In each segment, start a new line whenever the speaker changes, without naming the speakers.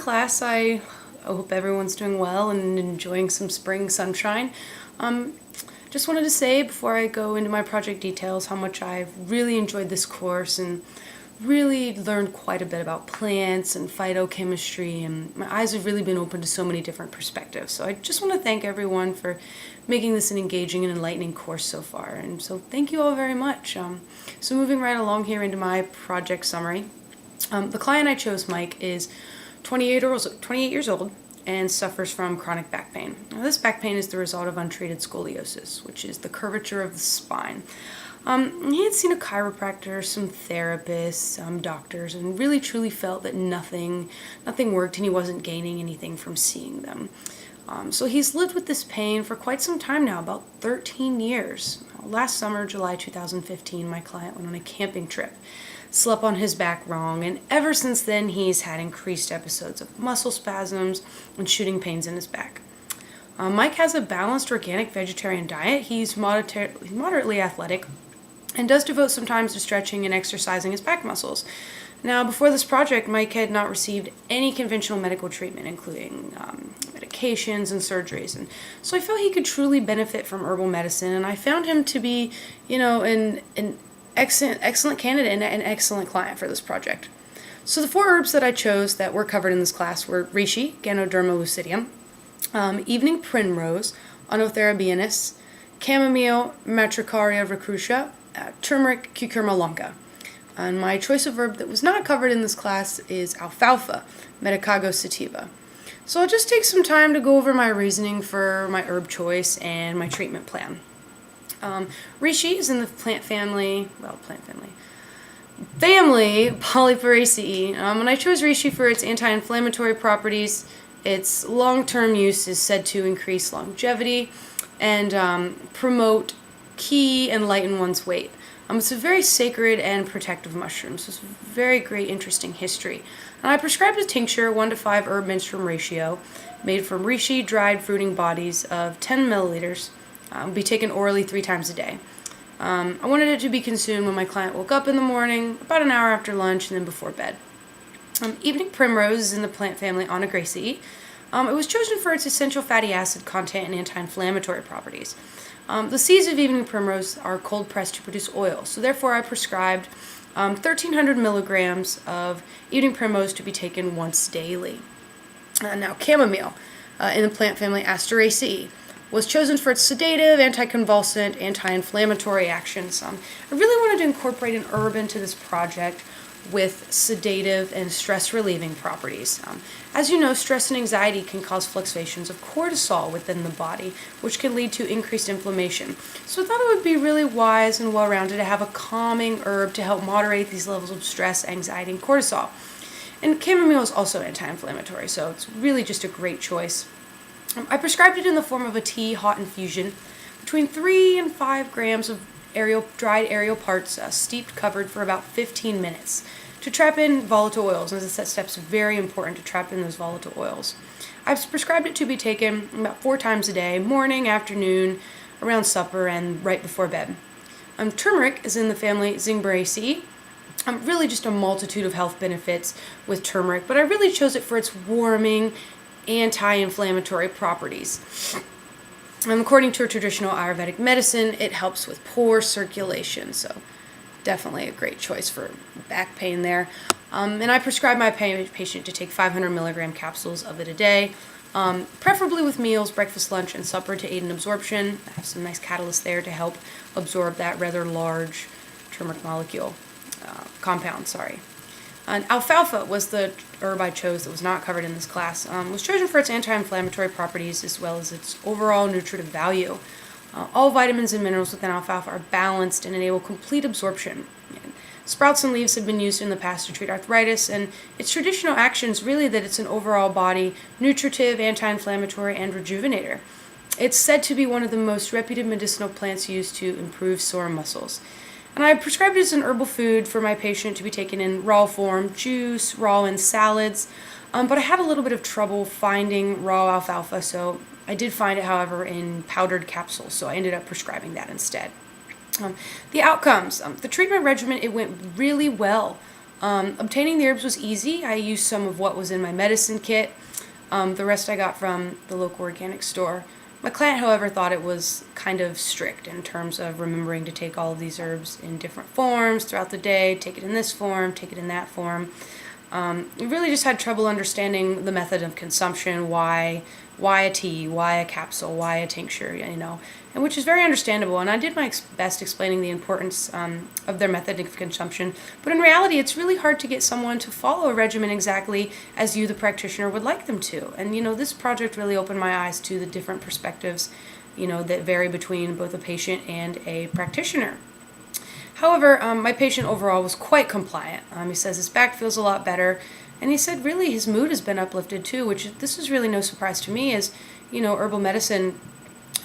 class. I hope everyone's doing well and enjoying some spring sunshine. Just wanted to say before I go into my project details how much I've really enjoyed this course and really learned quite a bit about plants and phytochemistry, and my eyes have really been open to so many different perspectives. So I just want to thank everyone for making this an engaging and enlightening course so far, and so thank you all very much. So moving right along here into my project summary. The client I chose, Mike, is 28 years old and suffers from chronic back pain. Now, this back pain is the result of untreated scoliosis, which is the curvature of the spine. He had seen a chiropractor, some therapists, some doctors, and really truly felt that nothing worked and he wasn't gaining anything from seeing them. So he's lived with this pain for quite some time now, about 13 years. Last summer, July 2015, my client went on a camping trip, slept on his back wrong, and ever since then he's had increased episodes of muscle spasms and shooting pains in his back. Mike has a balanced organic vegetarian diet. He's moderately athletic and does devote some time to stretching and exercising his back muscles. Now, before this project, Mike had not received any conventional medical treatment, including medications and surgeries, and so I felt he could truly benefit from herbal medicine, and I found him to be, an excellent candidate and an excellent client for this project. So the 4 herbs that I chose that were covered in this class were Reishi, Ganoderma lucidium, evening primrose, Onothera biennis, chamomile, Matricaria recrutia, turmeric, Cucurma longa. And my choice of herb that was not covered in this class is alfalfa, Medicago sativa. So I'll just take some time to go over my reasoning for my herb choice and my treatment plan. Reishi is in the family Polyperaceae. And I chose Reishi for its anti-inflammatory properties. Its long-term use is said to increase longevity and promote ki and lighten one's weight. It's a very sacred and protective mushroom, so it's a very great, interesting history. And I prescribed a tincture, 1 to 5 herb menstruum ratio, made from reishi dried fruiting bodies of 10 milliliters. Be taken orally 3 times a day. I wanted it to be consumed when my client woke up in the morning, about an hour after lunch, and then before bed. Evening primrose is in the plant family Onychaceae. It was chosen for its essential fatty acid content and anti-inflammatory properties. The seeds of evening primrose are cold pressed to produce oil, so therefore I prescribed 1,300 milligrams of evening primrose to be taken once daily. Now, chamomile in the plant family Asteraceae was chosen for its sedative, anticonvulsant, anti-inflammatory actions. I really wanted to incorporate an herb into this project with sedative and stress-relieving properties. As you know, stress and anxiety can cause fluctuations of cortisol within the body, which can lead to increased inflammation. So I thought it would be really wise and well-rounded to have a calming herb to help moderate these levels of stress, anxiety, and cortisol. And chamomile is also anti-inflammatory, so it's really just a great choice. I prescribed it in the form of a tea hot infusion, between 3 and 5 grams of dried aerial parts, steeped, covered for about 15 minutes to trap in volatile oils. And that step's very important, to trap in those volatile oils. I've prescribed it to be taken about 4 times a day, morning, afternoon, around supper, and right before bed. Turmeric is in the family Zingiberaceae. Really just a multitude of health benefits with turmeric, but I really chose it for its warming, anti-inflammatory properties. According to traditional Ayurvedic medicine, it helps with poor circulation, so definitely a great choice for back pain there. And I prescribe my patient to take 500 milligram capsules of it a day, preferably with meals, breakfast, lunch, and supper to aid in absorption. I have some nice catalysts there to help absorb that rather large turmeric compound. And alfalfa was the herb I chose that was not covered in this class. Was chosen for its anti-inflammatory properties as well as its overall nutritive value. All vitamins and minerals within alfalfa are balanced and enable complete absorption. Sprouts and leaves have been used in the past to treat arthritis, and its traditional action is really that it's an overall body nutritive, anti-inflammatory, and rejuvenator. It's said to be one of the most reputed medicinal plants used to improve sore muscles. And I prescribed it as an herbal food for my patient to be taken in raw form, juice, raw, and salads. But I had a little bit of trouble finding raw alfalfa, so I did find it, however, in powdered capsules, so I ended up prescribing that instead. The outcomes. The treatment regimen, it went really well. Obtaining the herbs was easy. I used some of what was in my medicine kit. The rest I got from the local organic store. My client, however, thought it was kind of strict in terms of remembering to take all of these herbs in different forms throughout the day, take it in this form, take it in that form. Really just had trouble understanding the method of consumption, why a tea, why a capsule, why a tincture, and which is very understandable. And I did my best explaining the importance of their method of consumption. But in reality, it's really hard to get someone to follow a regimen exactly as you, the practitioner, would like them to. And, this project really opened my eyes to the different perspectives, that vary between both a patient and a practitioner. However, my patient overall was quite compliant. He says his back feels a lot better, and he said really his mood has been uplifted too, which this is really no surprise to me, as herbal medicine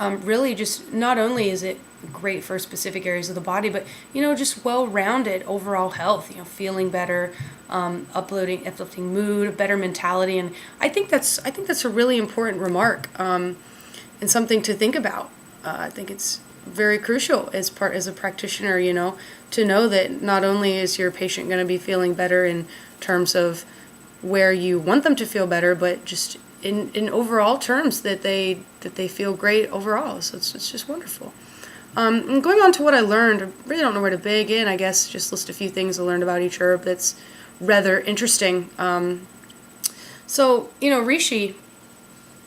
really just not only is it great for specific areas of the body, but just well-rounded overall health. Feeling better, uplifting mood, better mentality, and I think that's a really important remark and something to think about. I think it's very crucial as a practitioner, to know that not only is your patient going to be feeling better in terms of where you want them to feel better, but just in overall terms that they feel great overall. So it's just wonderful. And going on to what I learned, I really don't know where to begin. I guess just list a few things I learned about each herb that's rather interesting. So reishi,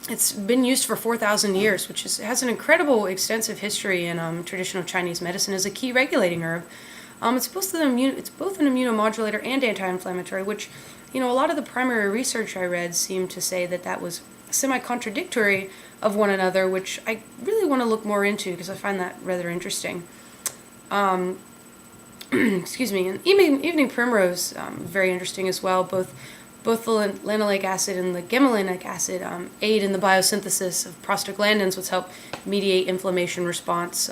it's been used for 4,000 years, which has an incredible, extensive history in traditional Chinese medicine as a key regulating herb. It's both an immunomodulator and anti-inflammatory, which, a lot of the primary research I read seemed to say that was semi-contradictory of one another, which I really want to look more into because I find that rather interesting. Excuse me. And evening primrose, very interesting as well. Both the linoleic acid and the gammalinic acid aid in the biosynthesis of prostaglandins, which help mediate inflammation response.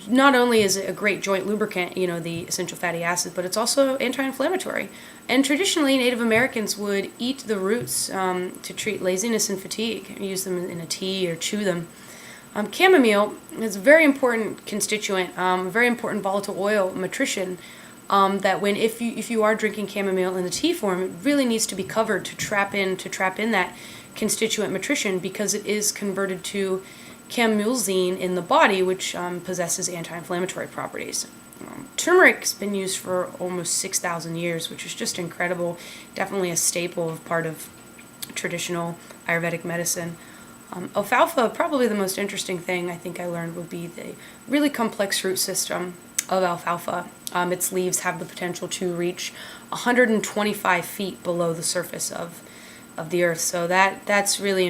Not only is it a great joint lubricant, the essential fatty acid, but it's also anti-inflammatory. And traditionally, Native Americans would eat the roots to treat laziness and fatigue, use them in a tea or chew them. Chamomile is a very important constituent, very important volatile oil matrician. That if you are drinking chamomile in the tea form, it really needs to be covered to trap in that constituent matrician, because it is converted to chamomilzine in the body, which possesses anti-inflammatory properties. Turmeric's been used for almost 6,000 years, which is just incredible. Definitely a staple of part of traditional Ayurvedic medicine. Alfalfa, probably the most interesting thing I think I learned would be the really complex root system of alfalfa. Its leaves have the potential to reach 125 feet below the surface of the earth. So that's really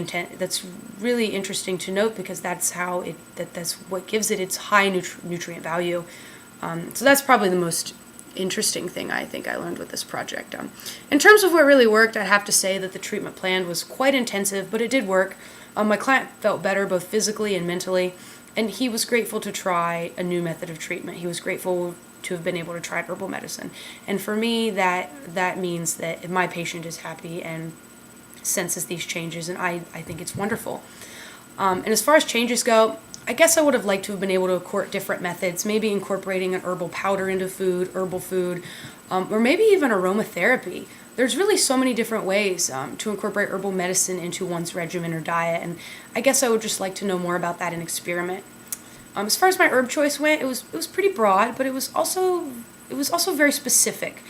interesting to note, because that's what gives it its high nutrient value. So that's probably the most interesting thing I think I learned with this project. In terms of what really worked, I have to say that the treatment plan was quite intensive, but it did work. My client felt better both physically and mentally, and he was grateful to try a new method of treatment. He was grateful to have been able to try herbal medicine. And for me, that means that my patient is happy and senses these changes, and I think it's wonderful. And as far as changes go, I guess I would have liked to have been able to court different methods, maybe incorporating an herbal powder into herbal food, or maybe even aromatherapy. There's really so many different ways to incorporate herbal medicine into one's regimen or diet, and I guess I would just like to know more about that and experiment. As far as my herb choice went, it was pretty broad, but it was also very specific.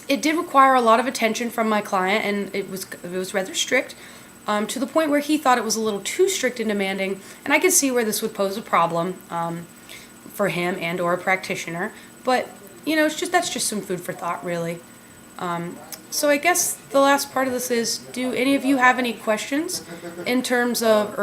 It did require a lot of attention from my client, and it was rather strict, to the point where he thought it was a little too strict and demanding, and I could see where this would pose a problem for him and or a practitioner. But that's just some food for thought, really. So I guess the last part of this is, do any of you have any questions in terms of herb